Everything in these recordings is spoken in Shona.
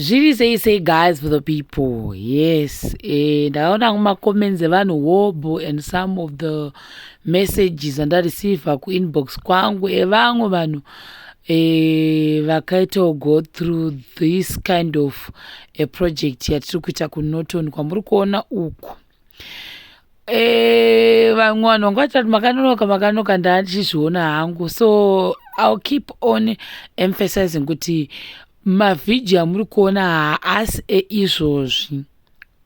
Say guys for the people. Yes. Ndaona kuma-comments evanhu Hobo and some of the messages andareceiva ku-inbox kwangu evamwe vanhu vakaita go through this kind of a project yatiri kuita kuNorton kwamuri kuona uku. Vamwe vanhu vangati makanonoka ndachizviona hangu, so I'll keep on emphasizing kuti mavhidhiyo amuri kuona haasi eizvozvi.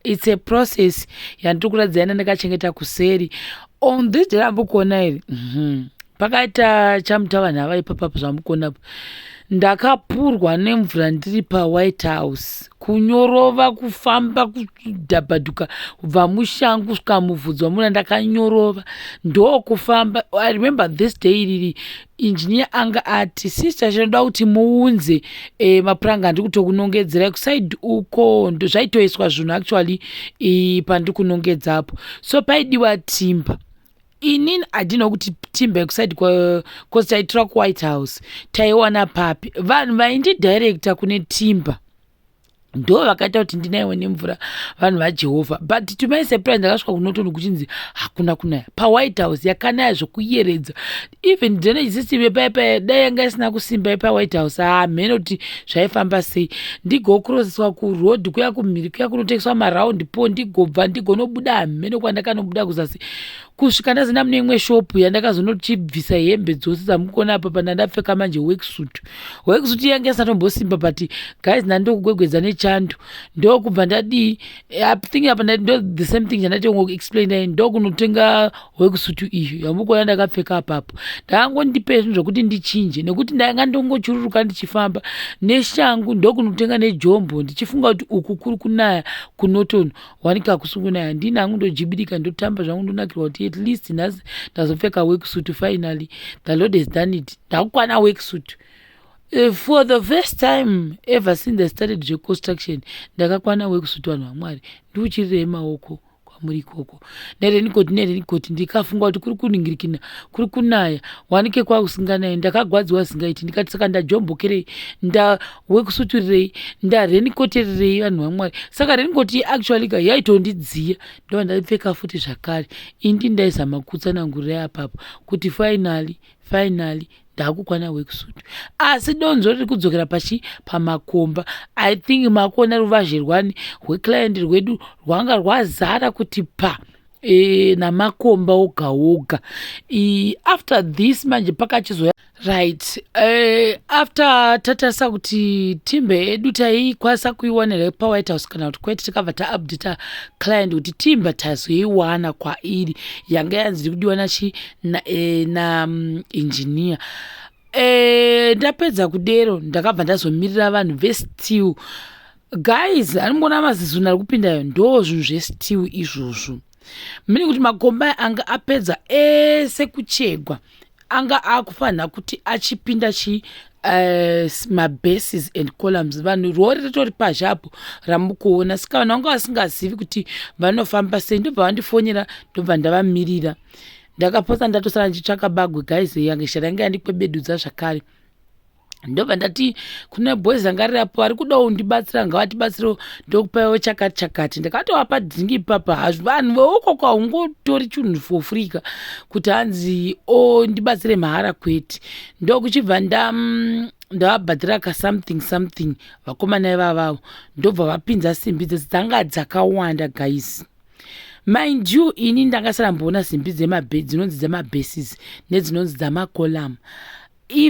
It's a process yandiri kuradzana ndakachengeta kuseri. On this day amuri kuona iri pakaita chamutaura nhava ipapapo zvamuri kuonapo, ndakapurwa nemvura ndiri paWhite House, kunyorova, kufamba, kudhabhadhuka kubva mushangu kusvika muvhudzi wamuna ndakanyorova ndokufamba. I remember this day iriri engineer anga ati sister chinoda kuti muunze mapuranga andiri kutokunongedzerai kusaidi uko zvaitoiswa zvinhu actually pandiri kunongedzapo, so paidiwa timba. Inini handina kuti timba yekusaidi kosi taitora kuWhite House taiwana papi. Vanhu vaindidirecta kune timba ndo vakaita kuti ndinaiwe nemvura, vanhu vaJehovha. But to my surprise ndakasvika kuNorton kuchinzi hakuna kunaya. PaWhite House yakanaya zvokuyeredza. Even drainage system yepaipaya dai yanga isina kusimba yepaWhite House, mhene kuti zvaifamba sei. Ndigokuroseswa kuroad kuya kumhiri kuya kunotekeswa maraundi po, ndigobva ndigonobuda mhene kwandakanobuda kuzasi kusvika ndazenda mune imwe shopu yandakazonochibvisa hembe dzose dzamukona apa pandandapfeka manje worksuit. Worksuit yange isatombosimba, but guys ndandokugwegwedza nechando ndokubva ndadii thinking apa ndo the same thing chandatongoexplain dai ndokunotenga worksuit iyo yamukona ndakapfeka apapo. Ndakangondipe zvinhu zvokuti ndichinje nekuti ndanga ndongochururuka ndichifamba neshangu ndokunotenga nejombo ndichifunga kuti uku kuri kunaya kuNorton wanika kusungunaya. Ndini hangu ndojibidika ndotamba zvangu ndonakirwa kuti at least nhasi ndazopfeka worksuit. Finally the Lord has done it. Ndakukwana worksuit. For the first time ever since they started reconstruction ndakakwana worksuit. Vanhu vaMwari ndiuchirire maoko kwamuri ikoko nerenikoti ndikafunga kuti kuri kuningirikina kuri kunaya wanike kwakusinganayi. Ndakagwadziwa zingaiti ndikati saka ndajombokerei worksuitirei ndarenikotererei vanhu vaMwari. Saka renikoti actually yaitondidziya ndo ndaipfeka futi zvakare. Indi ndaizama kutsanangurirai apapo kuti finally ndakukwana worksuit. Asi donzo riri kudzokera pamakomba. I think makona ruvazhe rweclient rwedu rwanga rwazara kuti namakomba oga. After this manje pakachizoya right. After tatarisa kuti timbe yedu taikwanisa kuiwanira paWhite House kana kuti kwete takabva taupdata client kuti timba tazoiwana kwairi yanga yanzi kudiwa na engineer. Ndapedza kudero ndakabva ndazomirira vanhu veSteel. Guys, animboona mazizuna ari kupindayo ndo zvinhu zveSteel izvozvo. Mini kuti makomba anga apedza ese kuchegwa anga akufanira kuti achipinda mabases and columns. Vanhu rori ritori pazvapo ramukuona, saka vanhu vanga vasingazivi kuti vanofamba sei. Ndobva vandifonyera ndobva ndavamirira. Ndakapotsa ndatosara ndichitsvaka bagwe guys yange shara yange yandikwebedudza zvakare. Ndobva ndati kuna boys anga rirapo vari kudawo ndibatsira ngavatibatsirewo ndokupaiwo chakati. Ndakatovapa dhingi papa. Vanhu veoko kwaungotori chinhu for free kuti hanzi ndibatsire mahara kwete. Ndokuchibva ndavabhadhira something vakomana ivavavo ndobva vapinza simbi dzanga dzakawanda guys. Mind you, ini ndangasara mboona simbi dzinonzi dzemabases nedzinonzi dzamacolumn.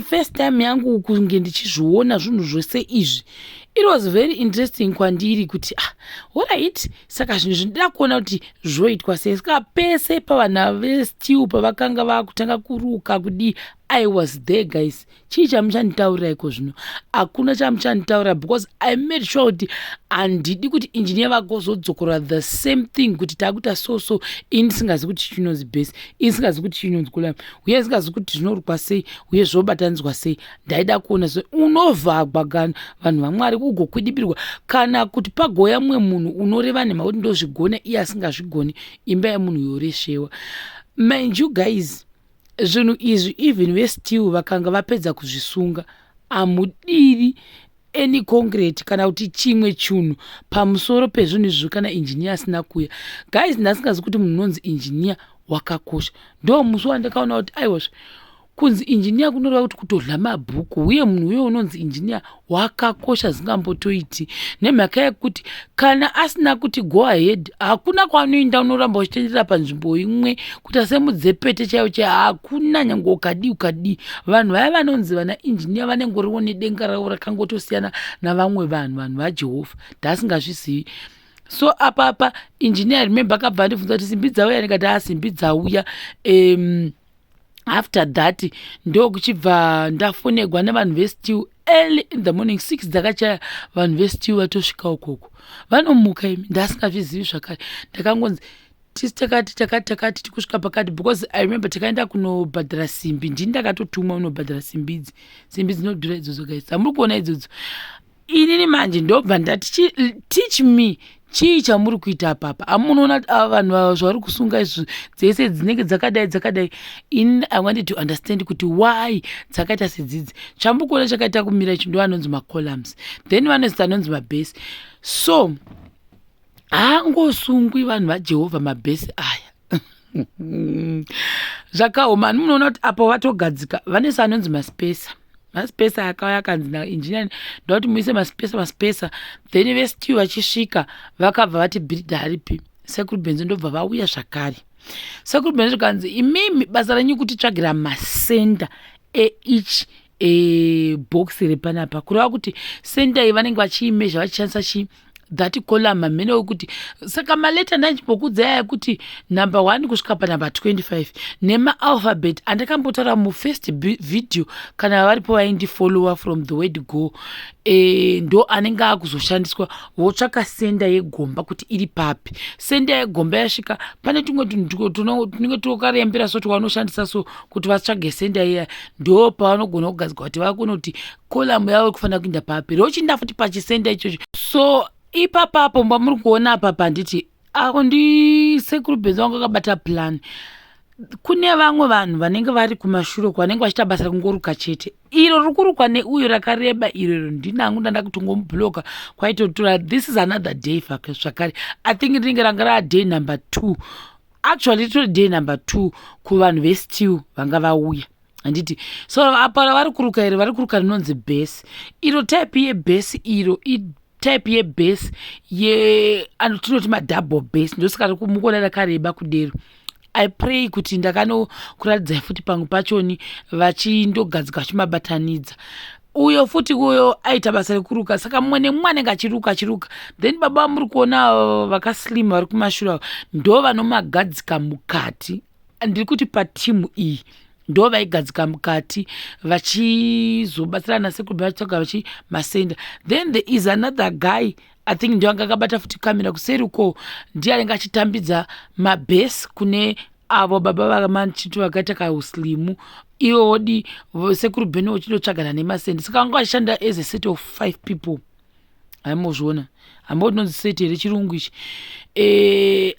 First time yangu kunge ndichizviona zvinhu zvose izvi, it was very interesting kwandiri kuti alright, saka zvinhu zvindida kuona kuti zvoitwa sei. Saka pese pavanhu veSteel pavakanga vakutanga kuruka kudi I was there guys. Chii chamuchanditaurira iko zvino? Hakuna chamuchanditaurira because I made sure kuti handidi kuti engineer vagozodzokora the same thing kuti takuita so ini singazi kuti chinonzi base, ini singazi kuti chinonzi column, uye singazi kuti zvinorukwa sei uye zvobatanidzwa sei. Ndaida kuona unovhagwa vanhu vaMwari kugokwidibirwa kana kuti pagoya mumwe munhu unoreva nemha kuti ndozvigone iye asingazvigoni, imba yemunhu yoreshewa. Mind you guys, zvinhu izvi even veSteel vakanga vapedza kuzvisunga amudiri any concrete kana kuti chimwe chinhu pamusoro pezvinhu izvi kana engineer asina kuuya. Guys, ndasingazi kuti munhu unonzi engineer wakakosha. Ndo musi wandakaona kuti aiwazve kunzi engineer kunoreva kuti kutodla mabhuku, uye munhu uyo unonzi engineer wakakosha zingambotoiti, nemhaka yekuti kana asina kuti go ahead hakuna kwaanoenda unoramba uchitenderera panzvimbo imwe kuita semudzepete chaiwo hakuna nyange ukadi. Vanhu vaya vanonzi vana engineer vanengoriwo nedenga ravo rakangotosiyana navamwe vanhu vaJehovha, ndasingazvizivi. So apa engineer remember akabva andibvunza kuti simbi dzauya, ndikati simbi dzauya. After that ndo kuchibva ndafonegwa nevanhu veStew early in the morning 6 dzakachaya. Vanhu veStew vatosvika ukoko vanomuka imi ndasingazvizivi zvakare. Ndakangonzi tisi takati tikusvika pakati, because I remember takaenda kunobhadhara simbi. Ndini ndakatotumwa unobhadhara simbi dzinodhura idzodzo. Guys, hamuri kuona idzodzo. Inini manje ndobva ndati teach me chii chamuri kuita apapa. Amunoona vanhu zvavari kusunga izvi dzese dzinenge dzakadai. In I wanted to understand kuti why dzakaita sedzidzi. Chamuri kuona chakaita kumira ichi ndo anonzi macolumns, then vanozita anonzi mabase. So haangosungwi vanhu vaJehovha mabase aya. Zvakaoma. Munoona kuti apo vatogadzika vanesa anonzi maspesa. Maspesa akauya akanzi naengineer ndoti muise maspesa. Then veStew vachisvika vakabva vati bhilidha haripi. Sekuru Benzo ndobva vauya zvakare. Sekuru Benzo kanzi imimi basa renyu kuti tsvagira masenda each box repanapa, kureva kuti senda iyi vanenge vachiimezha vachishandisa that column mamene wekuti saka maleta ndachimbokudzaya yekuti number 1 kusvika panumber 25 nema-alphabet andakambotaura mufirst video kana varipo vaindifollower from the word go. Ndo anenge akuzoshandiswa wotsvaka senda yegomba kuti iri papi. Senda yegomba yasvika pane tumwe tunenge tokarembera so twanoshandisa so kuti vatsvage senda iya, ndo pavanogona kugadzika kuti vakona kuti column yavo kufanira kuinda papi rochinda futi pachisenda ichocho. So ipapapo mbamuri kuona apa nditi ndi Sekuru Benzo wangu akabata plan. Kune vamwe vanhu vanenge vari kumashure vanenge vachiita basa rekungoruka chete. Iro rikurukwa neuyo rakareba iro ndinangu ndanda kutongomubloka kwaitotora. This is another day zvakare. I think rinenge ranga ra day number 2. Actually itori day number 2 kuvanhu veStew vanga vauya. Anditi so apa vari kuruka iro vari kuruka rinonzi base. Iro type yebase iro type yebase anotinoti madouble base ndosaka mukuona rakareba kudero. I pray kuti ndakanokuradzai futi pamwe pachoni vachindogadzika vachimabatanidza. Uyo futi uyo aita basa rekuruka, saka mumwe nemumwe anenge achiruka. Then baba muri kuona vakaslima vari kumashure ndo vanomagadzika mukati. Ndiri kuti patimu iyi ndo vaigadzika mukati vachizobatsirana naSekuru Benzo vachi masenda. Then there is another guy I think ndio anga akabata futi kamera kuseri uko, ndiye anenge achitambidza mabase kune avo baba vamanchitu vakaita kauslimu. Iwo wodi Sekuru Benzo uchindotsvagana nemasenda, saka vanga vachishanda as a set of 5 people. Haimozviona hambodinonzi seti rechirungu ichi.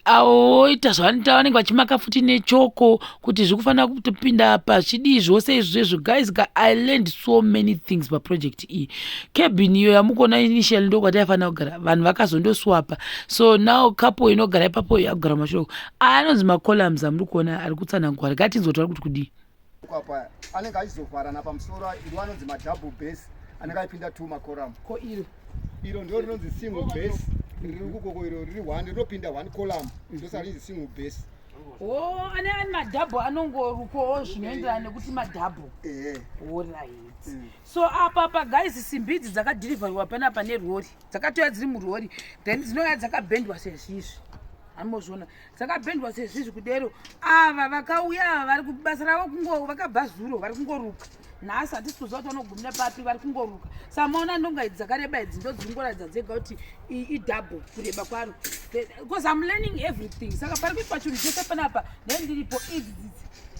Aoita zvavanoita vanenge vachimaka futi nechoko kuti zvikufanira kutopinda pachidii zvose izvezvo. Guys, I learned so many things paproject iyi. Cabin iyo yamukuona initially ndo kwataifanira kugara, vanhu vakazondoswapa. So now couple inogara ipapo yakugara mashoko anonzi macolumns amuri kuona ari kutsanangwa. Rikatinzotaura kuti kudii apa anenge achizovharana pamusoro iro anonzi madouble base anenge aipinda 2 macolumn. Ko iro ndio rinonzi single base. Riri kukoko iro riri 1 rinopinda 1 column ndosaka rinzi single base. Ane madouble anongorukowo zvinoenderana nekuti madouble. Alright. So apa guys simbi idzi dzakadhirivhariwa panapa nerori dzakatoya dziri murori, then dzinouya dzakabhendwa sezvizvi. Amozviona dzakabhendwa sezvizvi kudero. Ava vakauya vari kubasa ravo vakabva zuro vari kungoruka. Nhasi hatisi kuziva kuti vanogumira papi, vari kungoruka. Samaona ndonga idzi dzakareba idzi ndo dziri kungoratidza dzega kuti idouble kureba kwaro, because I'm learning everything. Saka pari kuitwa chinhu chose panapa ndendiripo idzi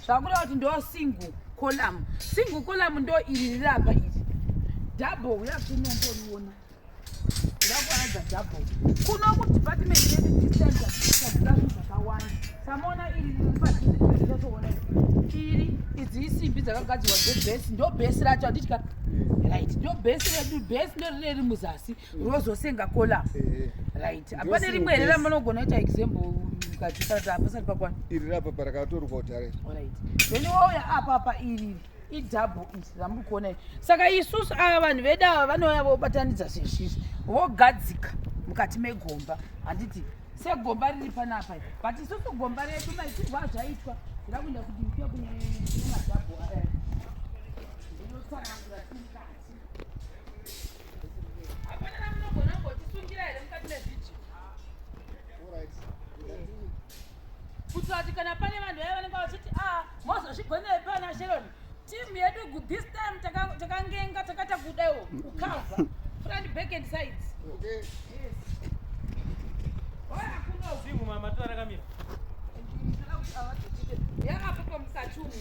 zvakureva kuti ndo single column. Single column ndo iri riri apa iri. Double yakunomboriona ndakuanza double kuno kuti department yedistance zvinhu zvakawanda. Samaona iri riri padhizi totoona iri idzi isimbi dzakagadzirwa dzebhesi ndo bhesi racho handiti ka right ndo bhesi ndo riri muzasi rozosenga column right apane rimwe here ramunogona kuita example mukachitata pasati pakwana iri rapa parakatorwa kudhare right then wauya apa iri idouble iri ramuri kuona iri saka isusu ava vanhu vedu ava vanouya vobatanidza sezvizvi vogadzika mukati megomba handiti segomba riri panapa but isusu gomba redu maitirwo azvaitwa ira kuenda kudikia kune madhabhu aya ndinotsanangura timukati hapana ramunogona kungotisungira here mukati mevhidhio kutoti kana pane vanhu vaya vanenge vachiti mozozvigonere pana sheroni timu yedu this time takangenga takata kudaiwo kukavha front back and sides yakapapa mukati umu